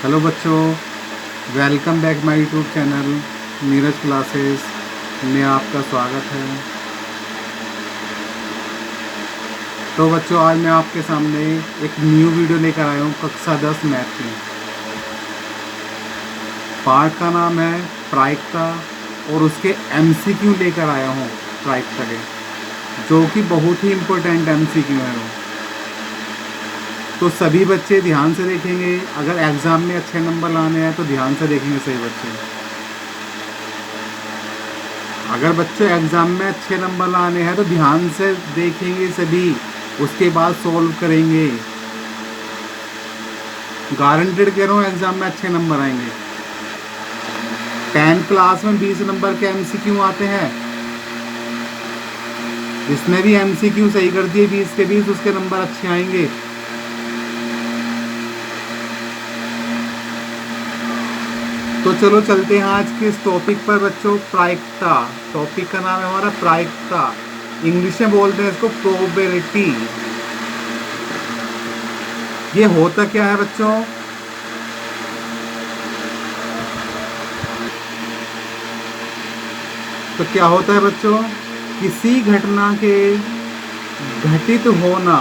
Hello बच्चों, welcome back my YouTube channel Neeraj classes में आपका स्वागत है। तो बच्चों, आज मैं आपके सामने एक न्यू वीडियो लेकर आया हूँ कक्षा 10 मैथ की। पार्ट का नाम है प्रायिकता और उसके एमसीक्यू लेकर आया हूँ प्रायिकता के, जो कि बहुत ही इम्पोर्टेंट एमसीक्यू है वो। तो सभी बच्चे ध्यान से देखेंगे। अगर एग्ज़ाम में अच्छे नंबर लाने हैं तो ध्यान से देखेंगे सभी बच्चे। अगर बच्चों एग्ज़ाम में अच्छे नंबर लाने हैं तो ध्यान से देखेंगे सभी, उसके बाद सॉल्व करेंगे। गारंटेड कह रहा हूँ एग्ज़ाम में अच्छे नंबर आएंगे। 10 क्लास में 20 नंबर के एमसीक्यू आते हैं। जिसने भी एमसीक्यू सही कर दिए 20 के 20, उसके नंबर अच्छे आएंगे। तो चलो चलते हैं आज के इस टॉपिक पर बच्चों। प्रायिकता टॉपिक का नाम है हमारा प्रायिकता। इंग्लिश में बोलते हैं इसको प्रोबेबिलिटी। ये होता क्या है बच्चों? तो क्या होता है बच्चों? किसी घटना के घटित होना,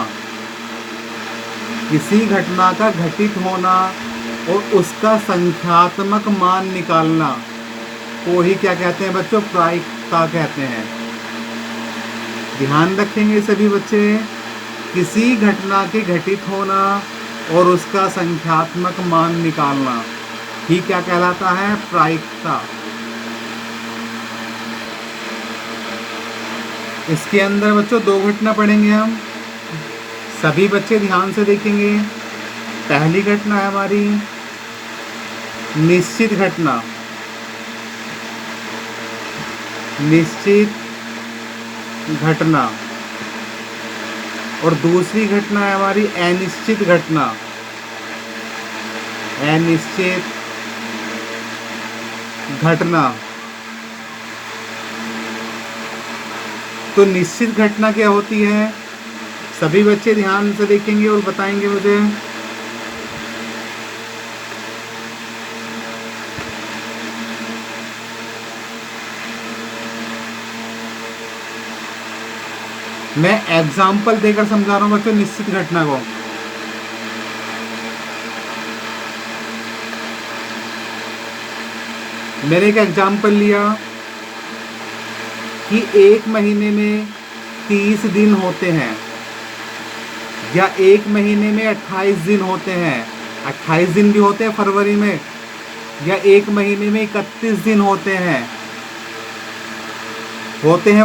किसी घटना का घटित होना और उसका संख्यात्मक मान निकालना को ही क्या कहते हैं बच्चों? प्रायिकता कहते हैं। ध्यान रखेंगे सभी बच्चे। किसी घटना के घटित होना और उसका संख्यात्मक मान निकालना ही क्या कहलाता है? प्रायिकता। इसके अंदर बच्चों दो घटना पढ़ेंगे हम। सभी बच्चे ध्यान से देखेंगे। पहली घटना है हमारी निश्चित घटना। निश्चित घटना। और दूसरी घटना है हमारी अनिश्चित घटना। अनिश्चित घटना। तो निश्चित घटना क्या होती है? सभी बच्चे ध्यान से देखेंगे और बताएंगे मुझे। मैं एग्जाम्पल देकर समझा रहा हूँ बच्चों निश्चित घटना को। मैंने एक एग्जाम्पल लिया कि एक महीने में 30 दिन होते हैं, या एक महीने में 28 दिन होते हैं। 28 दिन भी होते हैं फरवरी में। या एक महीने में 31 दिन होते हैं।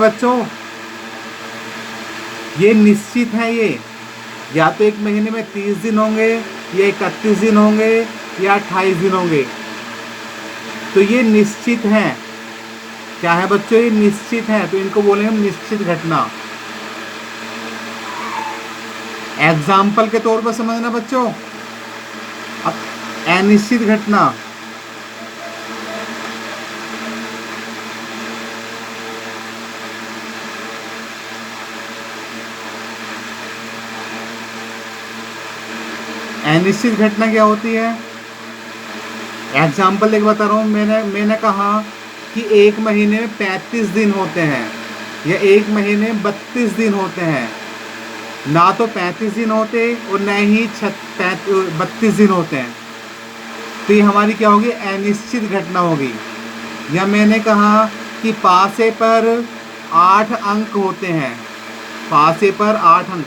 बच्चों, ये निश्चित है। ये या तो एक महीने में 30 दिन होंगे, या 31 दिन होंगे, या 28 दिन होंगे। तो ये निश्चित है। क्या है बच्चों? ये निश्चित है। तो इनको बोलेंगे हम निश्चित घटना। एग्जाम्पल के तौर पर समझना बच्चों। अब अनिश्चित घटना। अनिश्चित घटना क्या होती है? एग्जाम्पल एक बता रहा हूँ। मैंने कहा कि एक महीने में 35 दिन होते हैं, या एक महीने में 32 दिन होते हैं। ना तो 35 दिन होते और न ही 32 दिन होते हैं। तो ये हमारी क्या होगी? अनिश्चित घटना होगी। या मैंने कहा कि पासे पर 8 अंक होते हैं। पासे पर 8 अंक।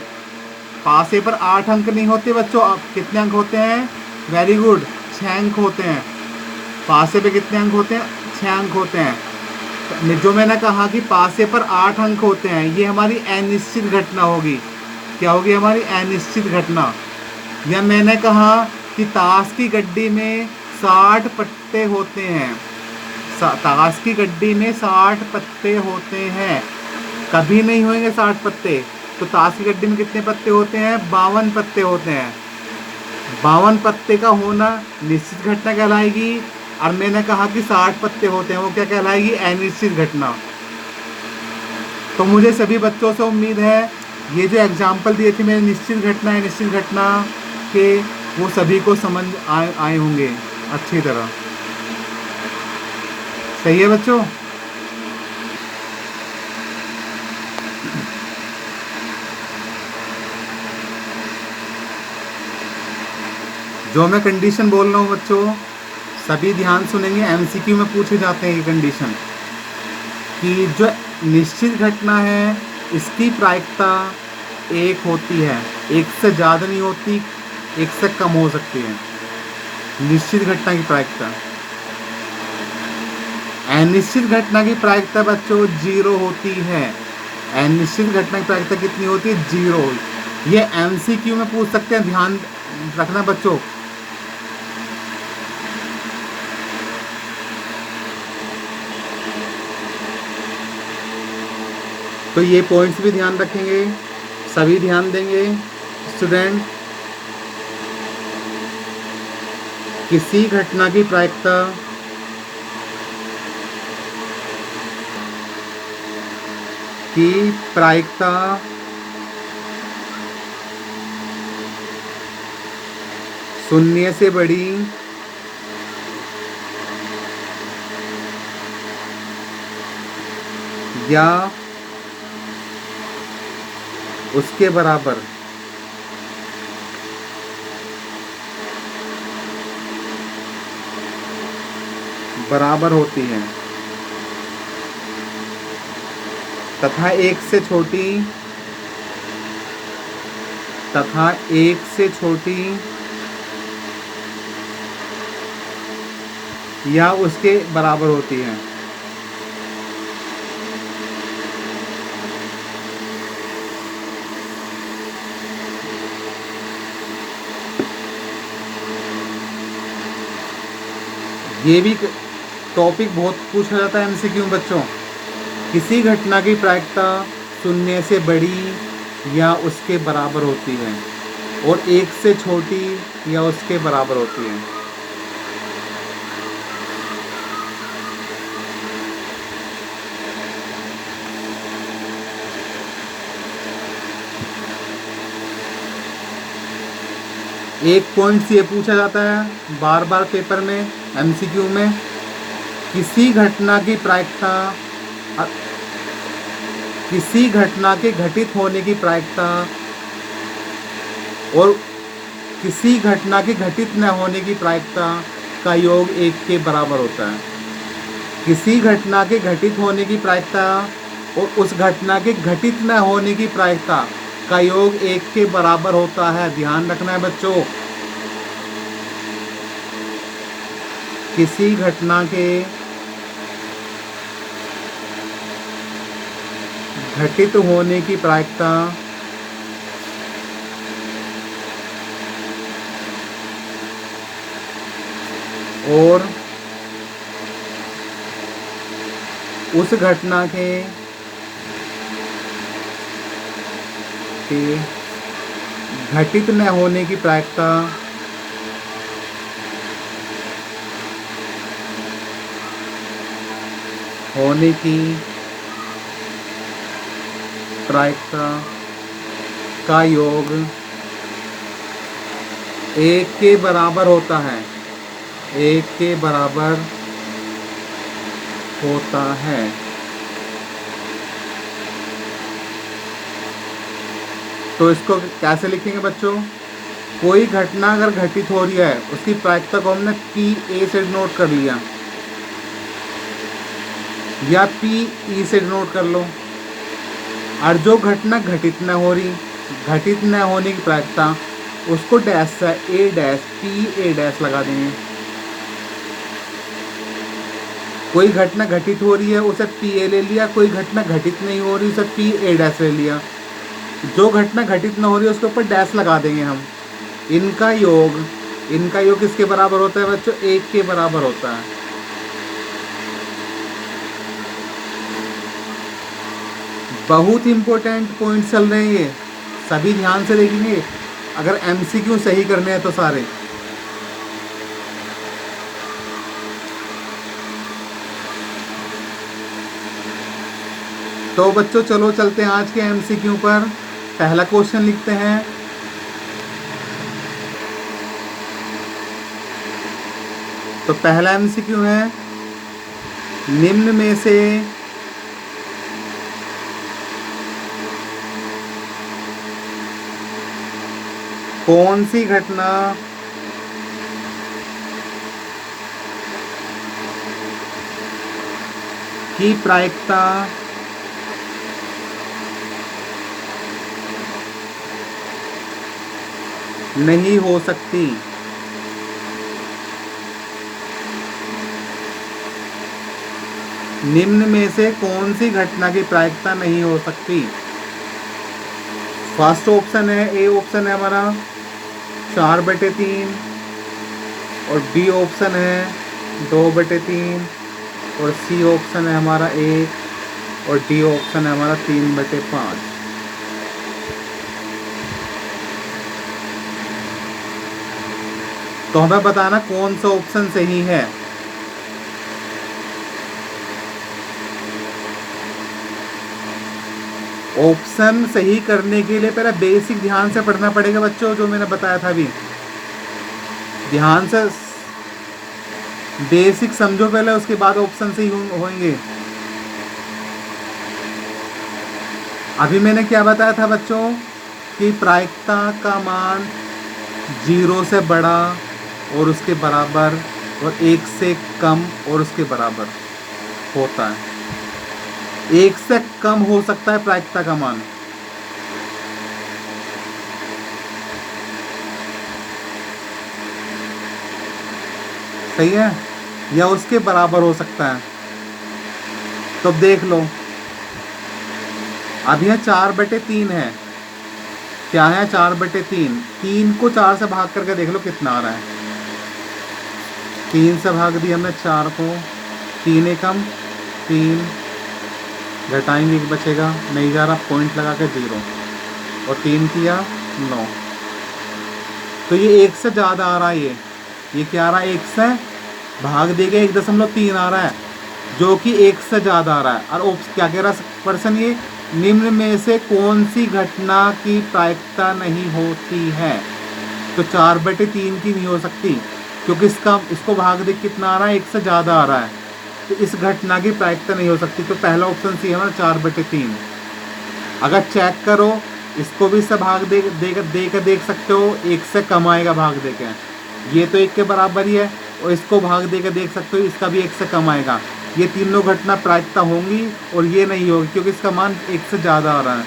पासे पर 8 अंक नहीं होते बच्चों। अब कितने अंक होते हैं? वेरी गुड, 6 अंक होते हैं। पासे पे कितने अंक होते हैं? 6 अंक होते हैं। जो मैंने कहा कि पासे पर 8 अंक होते हैं, ये हमारी अनिश्चित घटना होगी। क्या होगी? हमारी अनिश्चित घटना। या मैंने कहा कि ताश की गड्डी में 60 पत्ते होते हैं। ताश की गड्डी में 60 पत्ते होते हैं। कभी नहीं होंगे 60 पत्ते। तो ताश की गड्डी में कितने पत्ते होते हैं? 52 पत्ते होते हैं। 52 पत्ते का होना निश्चित घटना कहलाएगी। और मैंने कहा कि 60 पत्ते होते हैं, वो क्या कहलाएगी? अनिश्चित घटना। तो मुझे सभी बच्चों से उम्मीद है ये जो एग्जाम्पल दिए थे मैंने निश्चित घटना अनिश्चित घटना के, वो सभी को समझ आए होंगे अच्छी तरह। सही है बच्चों? जो मैं कंडीशन बोल रहा हूँ बच्चों, सभी ध्यान सुनेंगे। एमसीक्यू में पूछे जाते हैं ये कंडीशन कि जो निश्चित घटना है इसकी प्रायिकता एक होती है, एक से ज़्यादा नहीं होती, एक से कम हो सकती है निश्चित घटना की प्रायिकता। अनिश्चित घटना की प्रायिकता बच्चों 0 होती है। अनिश्चित घटना की प्रायिकता कितनी होती है? 0। ये एमसीक्यू में पूछ सकते हैं, ध्यान रखना बच्चों। तो ये पॉइंट्स भी ध्यान रखेंगे, सभी ध्यान देंगे स्टूडेंट। किसी घटना की प्रायिकता शून्य से बड़ी या उसके बराबर होती है तथा एक से छोटी या उसके बराबर होती है। ये भी टॉपिक बहुत पूछा जाता है एमसीक्यू में बच्चों। किसी घटना की प्रायिकता शून्य से बड़ी या उसके बराबर होती है और एक से छोटी या उसके बराबर होती है। एक पॉइंट से ये पूछा जाता है बार बार पेपर में, एमसीक्यू में, किसी घटना की प्रायिकता, किसी घटना के घटित होने की प्रायिकता और किसी घटना के घटित न होने की प्रायिकता का योग 1 के बराबर होता है। किसी घटना के घटित होने की प्रायिकता और उस घटना के घटित न होने की प्रायिकता का योग 1 के बराबर होता है। ध्यान रखना है बच्चों। किसी घटना के घटित होने की प्रायिकता और उस घटना के घटित न होने की प्रायिकता का योग 1 के बराबर होता है। 1 के बराबर होता है। तो इसको कैसे लिखेंगे बच्चों? कोई घटना अगर घटित हो रही है उसकी प्रायिकता को हमने PA से नोट कर लिया या PE से नोट कर लो, और जो घटना घटित न हो रही, घटित न होने की प्रायिकता, उसको डैश से A' PA' लगा देंगे। कोई घटना घटित हो रही है उसे PA ले लिया, कोई घटना घटित नहीं हो रही उसे PA' ले लिया। जो घटना घटित न हो रही है उसके ऊपर डैश लगा देंगे हम। इनका योग किसके बराबर होता है बच्चों? 1 के बराबर होता है। बहुत इंपॉर्टेंट पॉइंट चल रहे हैं ये, सभी ध्यान से देखेंगे अगर एमसीक्यू सही करने हैं तो सारे। तो बच्चों चलो चलते हैं आज के एमसीक्यू पर। पहला क्वेश्चन लिखते हैं। तो पहला एमसीक्यू है, निम्न में से कौन सी घटना की प्रायिकता नहीं हो सकती? निम्न में से कौन सी घटना की प्रायिकता नहीं हो सकती? फर्स्ट ऑप्शन है, ए ऑप्शन है हमारा 4/3, और बी ऑप्शन है 2/3, और सी ऑप्शन है हमारा 1, और डी ऑप्शन है हमारा 3/5। तो हमें बताना कौन सा ऑप्शन सही है। ऑप्शन सही करने के लिए पहले बेसिक ध्यान से पढ़ना पड़ेगा बच्चों, जो मैंने बताया था अभी। ध्यान से बेसिक समझो पहले, उसके बाद ऑप्शन सही होंगे। अभी मैंने क्या बताया था बच्चों कि प्रायिकता का मान 0 से बड़ा और उसके बराबर और 1 से कम और उसके बराबर होता है। 1 से कम हो सकता है प्रायिकता का मान। सही है, या उसके बराबर हो सकता है। तो देख लो, अब यह 4/3 है। क्या है? 4/3। 3 को 4 से भाग करके देख लो कितना आ रहा है। 3 से भाग दिया हमने 4 को, 3 एकम 3, घटाएंगे 1 बचेगा, नहीं जा रहा, पॉइंट लगा के 0, और 3 किया 9। तो ये 1 से ज़्यादा आ रहा है। ये क्या आ रहा है? 1 से भाग देगा 1.3 आ रहा है, जो कि 1 से ज़्यादा आ रहा है। और क्या कह रहा है पर्सन? ये निम्न में से कौन सी घटना की प्रायिकता नहीं होती है? तो 4/3 की नहीं हो सकती, क्योंकि इसको भाग दे कितना आ रहा है? 1 से ज़्यादा आ रहा है, तो इस घटना की प्रायिकता नहीं हो सकती। तो पहला ऑप्शन सी है हमारा 4/3। अगर चेक करो, इसको भी इससे भाग दे कर देख सकते हो, 1 से कम आएगा भाग दे के, ये तो 1 के बराबर ही है। और इसको भाग दे कर देख सकते हो, इसका भी 1 से कम आएगा। ये तीनों घटना प्रायिकता होंगी और ये नहीं होगी, क्योंकि इसका मान 1 से ज़्यादा आ रहा है।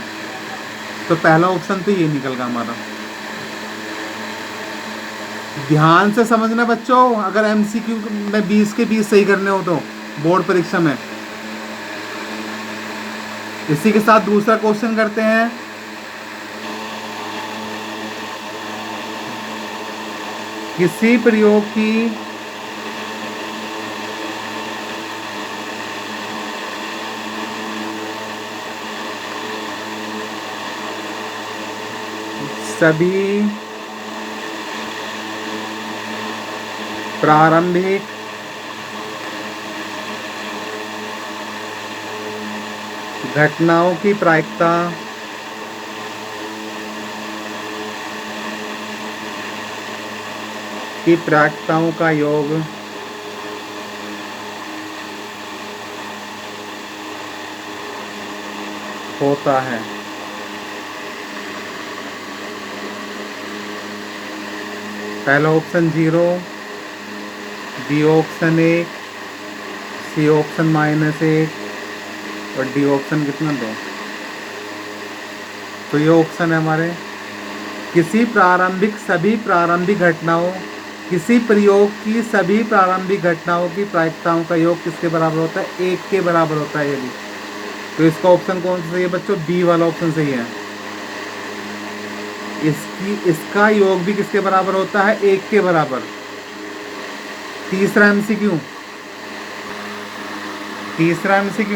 तो पहला ऑप्शन तो ये निकल गया हमारा। ध्यान से समझना बच्चों, अगर एमसीक्यू में 20 के 20 सही करने हो तो बोर्ड परीक्षा में। इसी के साथ दूसरा क्वेश्चन करते हैं। किसी प्रयोग की सभी प्रारंभिक घटनाओं की प्रायिकता की प्रायिकताओं का योग होता है। पहला option 0, B option 1, C option -1, और डी ऑप्शन कितना 2। तो ये ऑप्शन है हमारे, सभी प्रारंभिक घटनाओं, किसी प्रयोग की सभी प्रारंभिक घटनाओं की प्रायिकताओं का योग किसके बराबर होता है? 1 के बराबर होता है यदि। तो इसका ऑप्शन कौन सा सही है बच्चों? बी वाला ऑप्शन सही है। इसका योग भी किसके बराबर होता है? 1 के बराबर। तीसरा एमसीक्यू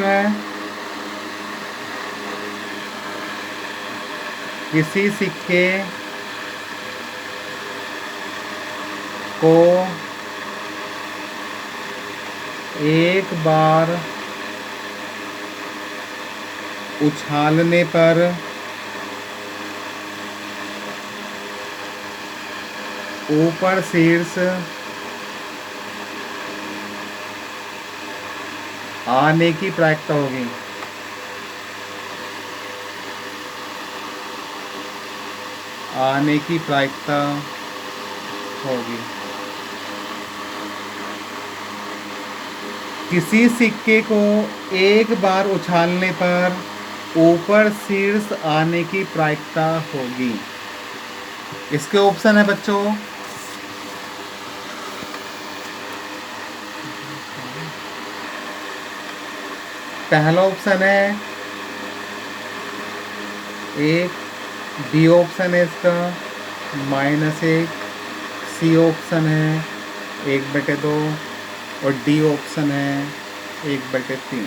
है, किसी सिक्के को एक बार उछालने पर ऊपर शीर्ष आने की प्रायिकता होगी। आने की प्रायिकता होगी। किसी सिक्के को एक बार उछालने पर ऊपर शीर्ष आने की प्रायिकता होगी। इसके ऑप्शन है बच्चों, पहला ऑप्शन है 1, बी ऑप्शन है इसका -1, सी ऑप्शन है 1/2 और डी ऑप्शन है 1/3।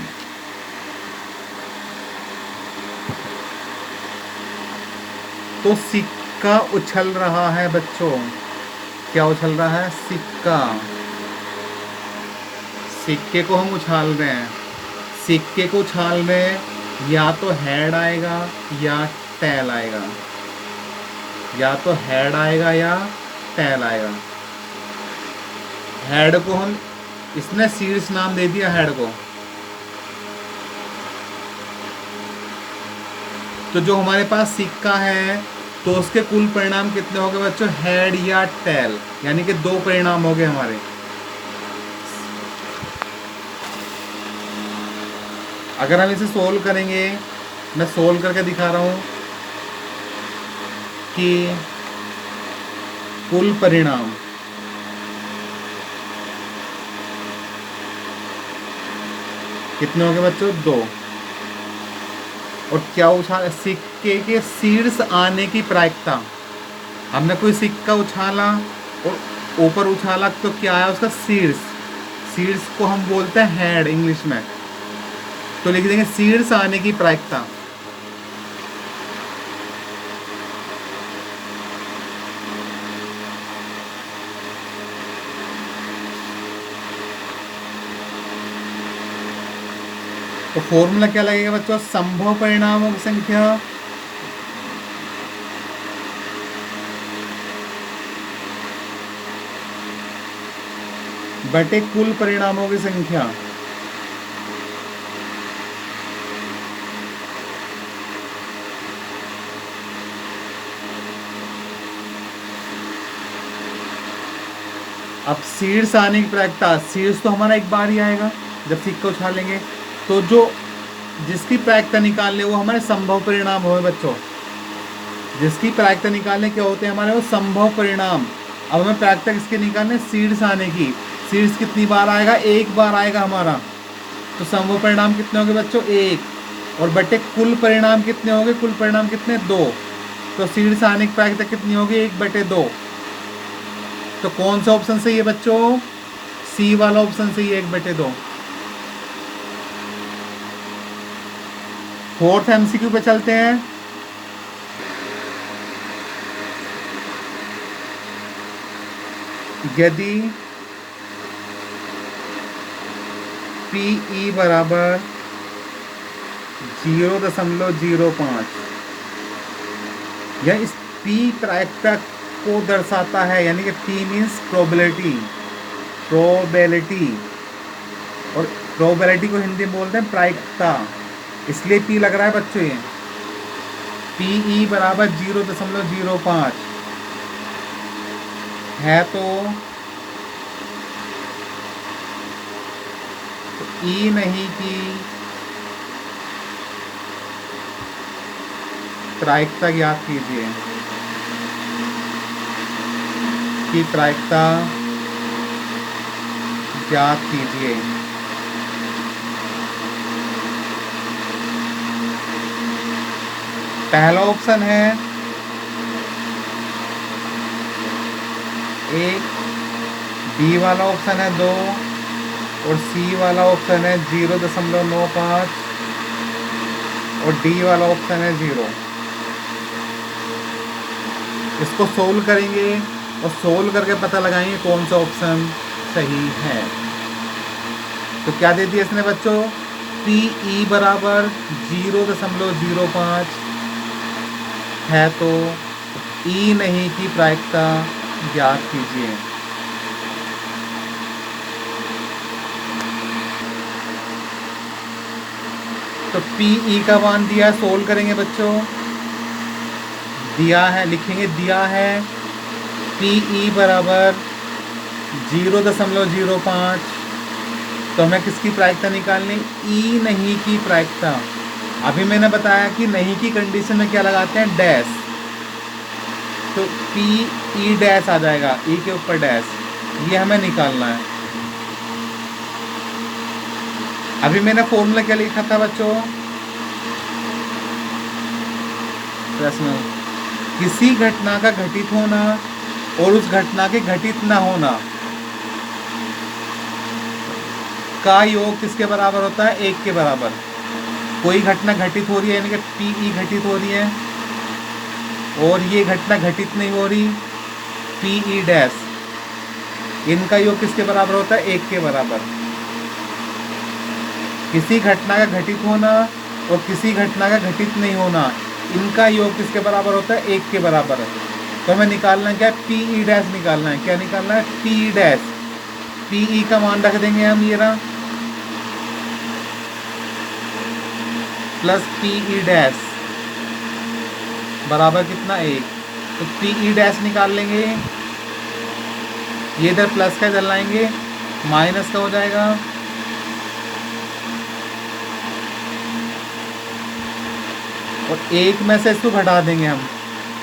तो सिक्का उछल रहा है बच्चों। क्या उछल रहा है? सिक्का। सिक्के को हम उछाल रहे हैं। सिक्के को उछाल में या तो हेड आएगा या टेल आएगा, या तो हेड आएगा या टेल आएगा। हेड को हम, इसने शीर्ष नाम दे दिया हेड को, तो जो हमारे पास सिक्का है तो उसके कुल परिणाम कितने हो गए बच्चों? हेड या टेल, यानी कि 2 परिणाम हो गए हमारे। अगर हम इसे सोल्व करेंगे, मैं सोल्व करके दिखा रहा हूं कि कुल परिणाम कितने हो गए बच्चों? 2। और क्या उछाल? सिक्के के शीर्ष आने की प्रायिकता। हमने कोई सिक्का उछाला और ऊपर उछाला तो क्या आया? उसका शीर्ष। शीर्ष को हम बोलते हैं हेड इंग्लिश में, तो लिख देंगे शीर्ष आने की प्रायिकता। तो फॉर्मूला क्या लगेगा बच्चों? संभव परिणामों की संख्या बटे कुल परिणामों की संख्या। अब शीर्ष आने की प्रायिकता, शीर्ष तो हमारा एक बार ही आएगा जब सिक्का उछालेंगे, तो जो जिसकी प्रायिकता निकालने वो हमारे संभव परिणाम होंगे बच्चों। जिसकी प्रायिकता निकालने क्या होते हैं हमारे? वो संभव परिणाम। अब हमें प्रायिकता किसके निकालने? शीर्ष आने की। शीर्ष कितनी बार आएगा? एक बार आएगा हमारा, तो संभव परिणाम कितने होंगे बच्चों? 1। और बटे कुल परिणाम कितने होंगे? कुल परिणाम कितने? 2। तो शीर्ष आने की प्रायिकता कितनी होगी? 1/2। तो कौन सा ऑप्शन सही है बच्चों? सी वाला ऑप्शन सही है, 1/2। 4th MCQ पे चलते हैं। यदि PE बराबर 0.05, यह इस P प्रायिकता को दर्शाता है, यानी कि P मीन्स प्रोबेबिलिटी। और प्रोबेबिलिटी को हिंदी में बोलते हैं प्रायिकता, इसलिए P लग रहा है बच्चों। ये PE बराबर 0.05 है, तो E नहीं की प्रायिकता ज्ञात कीजिए। की प्रायिकता ज्ञात कीजिए। पहला ऑप्शन है 1, बी वाला ऑप्शन है 2 और सी वाला ऑप्शन है 0.95 और डी वाला ऑप्शन है 0। इसको सोल्व करेंगे और सोल्व करके पता लगाएंगे कौन सा ऑप्शन सही है। तो क्या दे दिया इसने बच्चों? PE बराबर 0.05 है, तो E नहीं की प्रायिकता ज्ञात कीजिए। तो पी ई का मान दिया है, सोल्व करेंगे बच्चों। दिया है, लिखेंगे दिया है पी ई बराबर 0.05। तो हमें किसकी प्रायिकता निकालनी, ई नहीं की प्रायिकता। अभी मैंने बताया कि नहीं की कंडीशन में क्या लगाते हैं, डैश। तो पी ई डैश आ जाएगा, ई के ऊपर डैश, ये हमें निकालना है। अभी मैंने फॉर्मूला क्या लिखा था बच्चों, प्रश्न, किसी घटना का घटित होना और उस घटना के घटित ना होना का योग किसके बराबर होता है, एक के बराबर। कोई घटना घटित हो रही है यानी कि पी ई घटित हो रही है, और ये घटना घटित नहीं हो रही पी ई डैश, इनका योग किसके बराबर होता है, एक के बराबर। किसी घटना का घटित होना और किसी घटना का घटित नहीं होना, इनका योग किसके बराबर होता है, एक के बराबर। तो हमें निकालना क्या है, पी ई डैश निकालना है। क्या निकालना है, P E dash. P E का मान रख देंगे हम, ये रहा, प्लस पी ई डैश बराबर कितना, एक। तो पी ई डैश निकाल लेंगे, ये इधर प्लस का इधर लाएंगे, माइनस का हो जाएगा, और एक में से इसको घटा देंगे हम,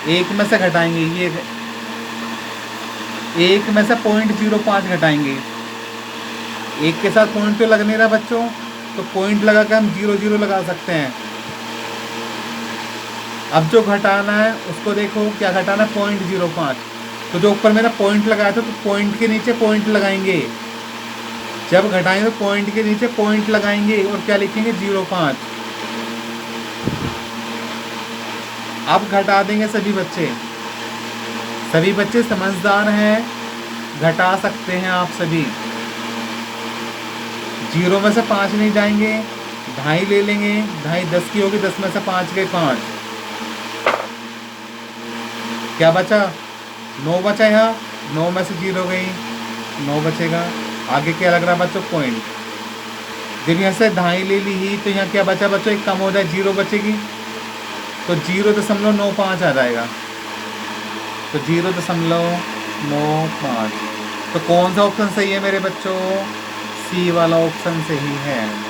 एक में से घटाएंगे, ये एक में से 0.05 घटाएंगे। एक के साथ पॉइंट तो लग नहीं रहा बच्चों, तो पॉइंट लगा के हम 0 लगा सकते हैं। अब जो घटाना है उसको देखो, क्या घटाना है, 0.05। तो जो ऊपर मेरा पॉइंट लगाया था, तो पॉइंट के नीचे पॉइंट लगाएंगे। जब घटाएंगे तो पॉइंट के नीचे पॉइंट लगाएंगे और क्या लिखेंगे, 0.5। अब घटा देंगे सभी बच्चे। सभी बच्चे समझदार हैं, घटा सकते हैं आप सभी। 0 में से 5 नहीं जाएंगे, 2.5 ले लेंगे, 2.5 10 की होगी, 10 में से 5 गए 5। क्या बचा, 9 बचा। यहाँ 9 में से 0 गई, 9 बचेगा। आगे क्या लग रहा है बच्चों, पॉइंट। जब यहाँ से 2.5 ले ली ही, तो यहाँ क्या बचा बच्चों, एक कम हो जाए, 0 बचेगी, तो 0.95 आ जाएगा। तो 0.95। तो कौन सा ऑप्शन सही है मेरे बच्चों, सी वाला ऑप्शन सही है।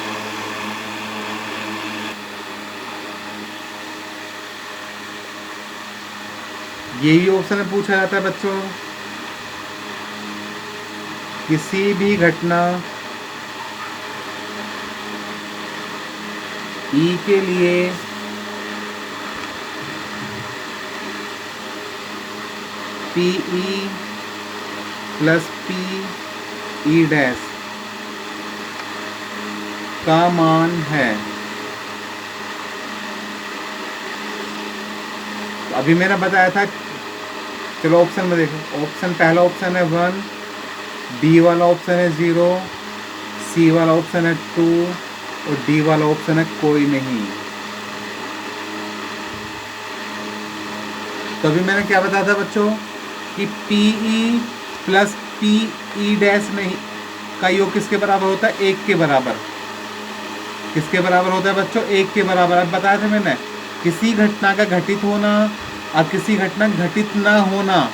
यही ऑप्शन में पूछा जाता है बच्चों, किसी भी घटना ई के लिए P E plus P E dash का मान है। तो अभी मैंने बताया था, चलो ऑप्शन में देखो। ऑप्शन पहला ऑप्शन है 1, बी वाला ऑप्शन है 0, सी वाला ऑप्शन है 2 और डी वाला ऑप्शन है कोई नहीं। तो अभी मैंने क्या बताया था बच्चों कि P E plus P E dash नहीं का योग किसके बराबर होता है, 1 के बराबर। किसके बराबर होता है बच्चों, 1 के बराबर। अब बताया था मैंने, किसी घटना का घटित होना और किसी घटना घटित ना होना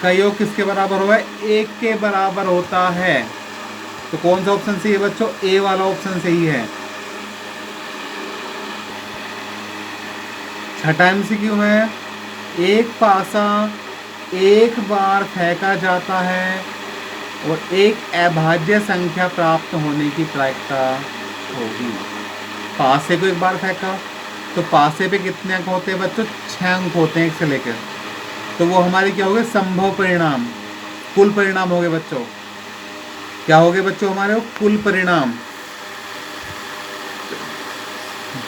का योग किसके बराबर होगा, 1 के बराबर होता है। तो कौन सा ऑप्शन सही है बच्चों, ए वाला ऑप्शन सही है। छठा MCQ है, एक पासा एक बार फेंका जाता है और एक अभाज्य संख्या प्राप्त होने की प्रायिकता होगी। पासे को एक बार फेंका, तो पासे पे कितने अंक होते हैं बच्चों, 6 अंक होते हैं, 1 से लेकर। तो वो हमारे क्या हो गए, संभव परिणाम, कुल परिणाम हो गए बच्चों। क्या हो गए बच्चों हमारे, वो कुल परिणाम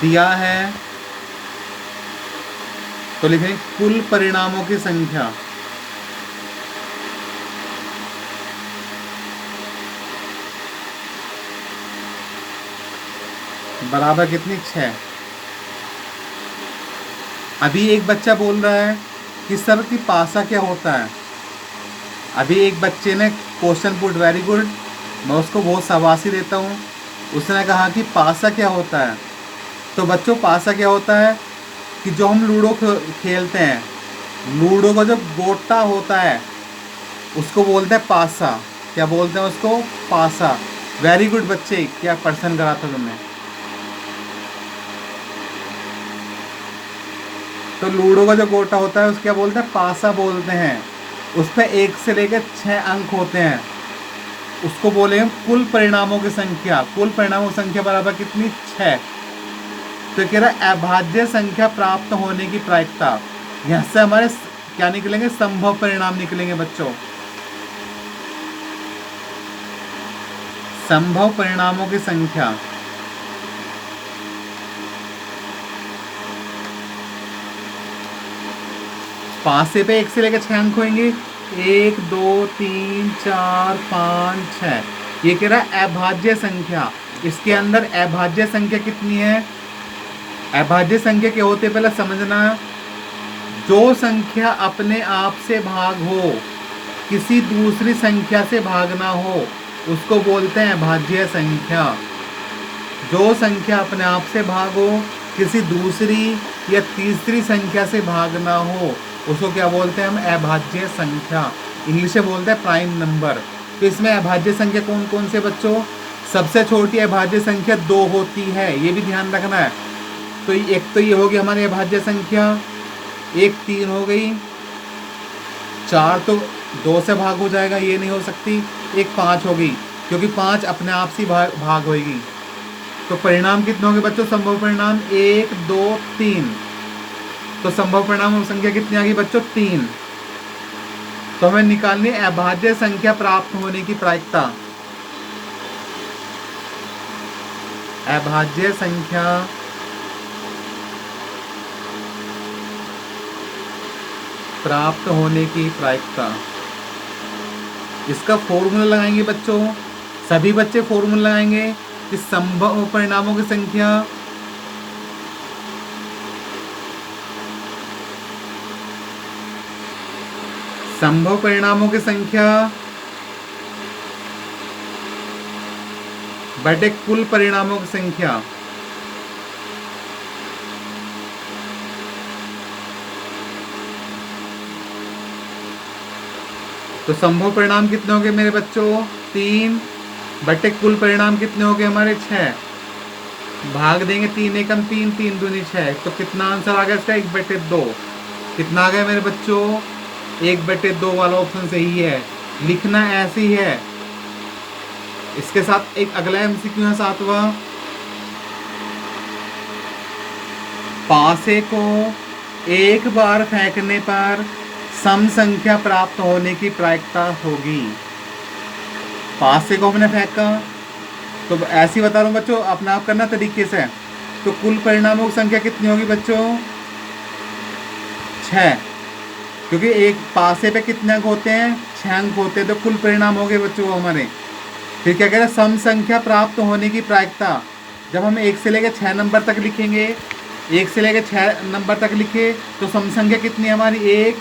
दिया है। तो लिखें कुल परिणामों की संख्या बराबर कितनी, 6। अभी एक बच्चा बोल रहा है कि सर कि पासा क्या होता है। अभी एक बच्चे ने क्वेश्चन पुट, वेरी गुड, मैं उसको बहुत शाबाशी देता हूँ। उसने कहा कि पासा क्या होता है। तो बच्चों पासा क्या होता है कि जो हम लूडो खेलते हैं, लूडो का जो गोटा होता है उसको बोलते हैं पासा। क्या बोलते हैं उसको? पासा। वेरी गुड बच्चे, क्या पर्सन करा था तुमने। तो लूडो का जो गोटा होता है उसको क्या बोलते हैं? पासा बोलते हैं। उस पर 1 से लेकर 6 अंक होते हैं, उसको बोलेंगे कुल परिणामों की संख्या। कुल परिणामों की संख्या बराबर कितनी? 6। तो कह रहा है अभाज्य संख्या प्राप्त होने की प्रायिकता। यहाँ से हमारे क्या निकलेंगे? संभव परिणाम निकलेंगे बच्चों। संभव परिणामों की संख्या। पासे पे 1 से लेकर 6 अंक होंगे। 1 2 3 4 5 6। ये कह रहा है अभाज्य संख्या। इसके अंदर अभाज्य संख्या कितनी है? अभाज्य संख्या क्या होते हैं पहले समझना। जो संख्या अपने आप से भाग हो, किसी दूसरी संख्या से भागना हो, उसको बोलते हैं अभाज्य संख्या। जो संख्या अपने आप से भाग हो, किसी दूसरी या तीसरी संख्या से भागना हो, उसको क्या बोलते हैं हम? अभाज्य संख्या। इंग्लिश में बोलते हैं प्राइम नंबर। तो इसमें अभाज्य संख्या कौन कौन से बच्चों? सबसे छोटी अभाज्य संख्या 2 होती है, ये भी ध्यान रखना है। तो एक तो ये होगी हमारी अभाज्य संख्या, एक 3 हो गई, 4 तो 2 से भाग हो जाएगा, ये नहीं हो सकती। एक 5 हो गई, क्योंकि 5 अपने आप से भाग होगी। तो परिणाम कितने होंगे बच्चों? संभव परिणाम 1 2 3। तो संभव परिणाम संख्या कितनी आ गई बच्चों? 3। तो हमें निकालनी अभाज्य संख्या प्राप्त होने की प्रायिकता। अभाज्य संख्या प्राप्त होने की प्रायिकता। इसका फॉर्मूला लगाएंगे बच्चों, सभी बच्चे फॉर्मूला लगाएंगे कि संभव परिणामों की संख्या बटे कुल परिणामों की संख्या। तो संभव परिणाम कितने होंगे मेरे बच्चों? 3 बटे कुल परिणाम कितने होंगे हमारे? 6। भाग देंगे 3 एकम 3, 3 दूनी 6। तो कितना आंसर आ गया इसका? 1/2। कितना आ गया मेरे बच्चों? 1/2 वाला ऑप्शन सही है। लिखना ऐसे ही है। इसके साथ एक अगला एमसीक्यू है 7वां। पासे को एक बार फेंकने पर सम संख्या प्राप्त होने की प्रायिकता होगी। पासे को हमने फेंका, तो ऐसे ही बता रहा हूँ बच्चों, अपना आप करना तरीके से। तो कुल परिणामों की संख्या कितनी होगी बच्चों? 6, क्योंकि एक पासे पे कितने अंक होते हैं? 6 अंक होते हैं। तो कुल परिणाम हो गए बच्चों हमारे। फिर क्या कह रहे हैं? सम संख्या प्राप्त होने की प्रायिकता। जब हम 1 से लेकर 6 नंबर तक लिखेंगे, 1 से लेकर 6 नंबर तक लिखे, तो सम संख्या कितनी है हमारी? 1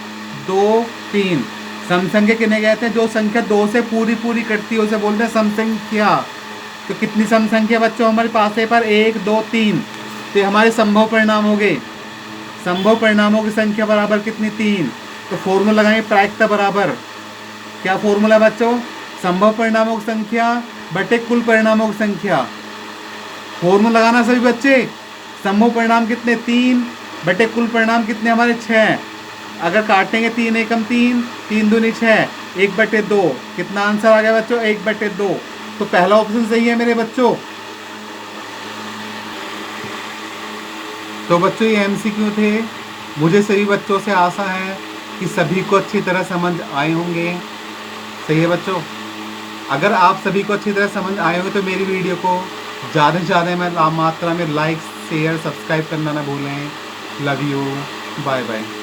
2 3। सम संख्या कितने कहते हैं? जो संख्या 2 से पूरी कटती है उसे बोलते हैं सम संख्या। तो कितनी सम संख्या बच्चों हमारे पास है पर? 1 2 3। तो ये हमारे संभव परिणाम हो गए। संभव परिणामों की संख्या बराबर कितनी? 3। तो फॉर्मूला लगाएंगे प्रायिकता बराबर। क्या फॉर्मूला बच्चों? संभव परिणामों की संख्या बटे कुल परिणामों की संख्या। फॉर्मूला लगाना सभी बच्चे। संभव परिणाम कितने? 3 बटे कुल परिणाम कितने हमारे? 6। अगर काटेंगे 3 एकम 3, 3 दूनी 6, 1/2। कितना आंसर आ गया बच्चों? 1/2। तो पहला ऑप्शन सही है मेरे बच्चों। तो बच्चों ये एमसीक्यू थे। मुझे सभी बच्चों से आशा है कि सभी को अच्छी तरह समझ आए होंगे। सही है बच्चों? अगर आप सभी को अच्छी तरह समझ आए होंगे तो मेरी वीडियो को ज़्यादा से ज़्यादा मात्रा में लाइक शेयर सब्सक्राइब करना ना भूलें। Love you, bye bye.